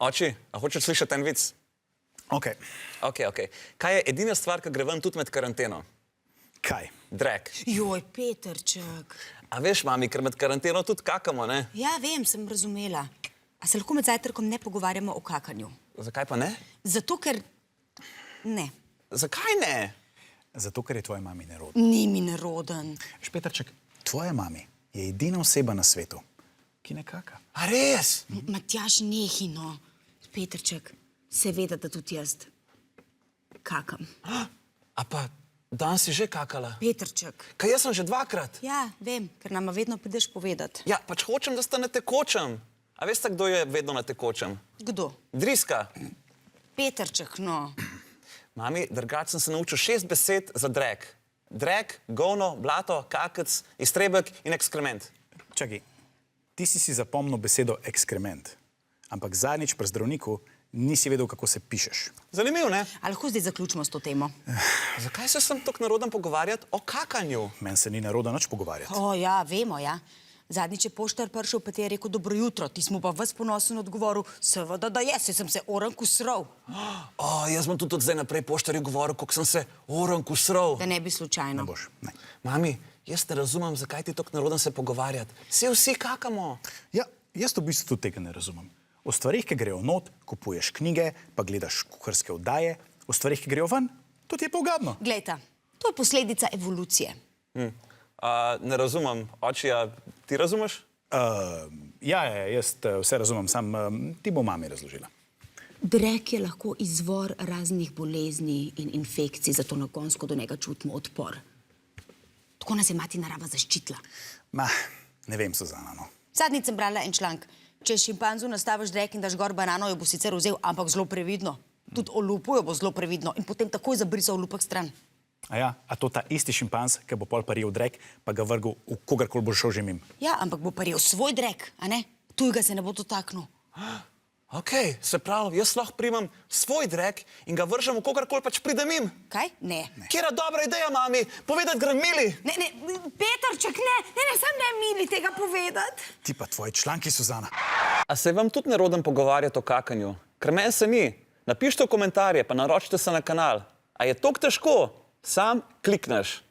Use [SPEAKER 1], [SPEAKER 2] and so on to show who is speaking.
[SPEAKER 1] Oči, a hočeš slišati en vic?
[SPEAKER 2] Ok.
[SPEAKER 1] Ok. Kaj je edina stvar, ki gre ven tudi med karanteno?
[SPEAKER 2] Kaj?
[SPEAKER 1] Drek.
[SPEAKER 3] Joj, Petrček.
[SPEAKER 1] A veš, mami, ker med karanteno tudi kakamo, ne?
[SPEAKER 3] Ja, vem, sem razumela. A se lahko med zajtrkom ne pogovarjamo o kakanju?
[SPEAKER 1] Zakaj pa ne?
[SPEAKER 3] Zato, ker... Ne.
[SPEAKER 1] Zakaj ne?
[SPEAKER 2] Zato, ker je tvoja mami nerodna.
[SPEAKER 3] Ni mi neroden.
[SPEAKER 2] Špetrček, tvoja mami je edina oseba na svetu, ki ne kaka.
[SPEAKER 1] A res?
[SPEAKER 3] Matjaž, nehi, no. Petrček, seveda, da tudi jaz kakam.
[SPEAKER 1] A pa danes si že kakala?
[SPEAKER 3] Petrček.
[SPEAKER 1] Kaj jaz sem že dvakrat?
[SPEAKER 3] Ja, vem, ker nama vedno prideš povedati.
[SPEAKER 1] Ja, pač hočem, da sta na tekočem. A veste, kdo je vedno na tekočem?
[SPEAKER 3] Kdo?
[SPEAKER 1] Driska.
[SPEAKER 3] Petrček, no.
[SPEAKER 1] Mami, drugače sem se naučil 6 besed za drek. Drek, govno, blato, kakec, iztrebek in ekskrement.
[SPEAKER 2] Čakaj, ti si zapomnil besedo ekskrement, ampak zadnjič pri zdravniku nisi vedel, kako se pišeš.
[SPEAKER 1] Zanimivo, ne?
[SPEAKER 3] A lahko zdaj zaključimo s to temo?
[SPEAKER 1] Zakaj se sem tako naroden pogovarjati o kakanju?
[SPEAKER 2] Meni se ni narodno nič pogovarjati.
[SPEAKER 3] O, ja, vemo, ja. Zadnjič je poštar prišel, pa ti je rekel dobro jutro, ti smo pa ves ponosen odgovoril, seveda, da je, saj sem se oranku sral.
[SPEAKER 1] Jaz bom tudi od zdaj naprej poštarju govoril, kako sem se oranku sral.
[SPEAKER 3] Da ne bi slučajno.
[SPEAKER 2] Ne boš, ne.
[SPEAKER 1] Mami, jaz ne razumem, zakaj ti tako naroden se pogovarjati. Vsi kakamo.
[SPEAKER 2] Ja, jaz v bistvu tudi tega ne razumem. O stvarih, ki grejo not, kupuješ knjige, pa gledaš kuharske oddaje, o stvarih, ki grejo ven, to ti je pa ugadno.
[SPEAKER 3] Glejta, to je posledica evolucije.
[SPEAKER 1] Ne razumem. Oči, a ti razumeš?
[SPEAKER 2] Ja, jaz vse razumem, sam ti bo mami razložila.
[SPEAKER 3] Drek je lahko izvor raznih bolezni in infekcij, zato na koncu do njega čutimo odpor. Tako nas je mati narava zaščitila.
[SPEAKER 2] Ma, ne vem, Suzana, no.
[SPEAKER 3] Zadnjič sem brala en članek. Če šimpanzu nastaviš drek in daš gor banano, jo bo sicer vzel, ampak zelo previdno. Tudi olupu jo bo zelo previdno in potem takoj zabrisal olupek stran.
[SPEAKER 2] A ja, a to ta isti šimpanz, ki bo pol parijel drek, pa ga vrgel v kogarkoli bo šel že mim.
[SPEAKER 3] Ja, ampak bo parijel svoj drek, a ne? Tujega se ne bo dotaknil.
[SPEAKER 1] Ok, se pravi, jaz lahko primam svoj drek in ga vržem v kogarkoli pač pride mim.
[SPEAKER 3] Kaj? Ne.
[SPEAKER 1] Kjera dobra ideja, mami, povedati grem mili.
[SPEAKER 3] Ne, Petrček, ne, sam ne mili tega povedati.
[SPEAKER 2] Ti pa tvoji članki, Suzana.
[SPEAKER 1] A se vam tudi nerodem pogovarjati o kakanju? Ker meni se ni. Napišite v komentarje, pa naročite se na kanal. A je toliko težko? Sam klikneš.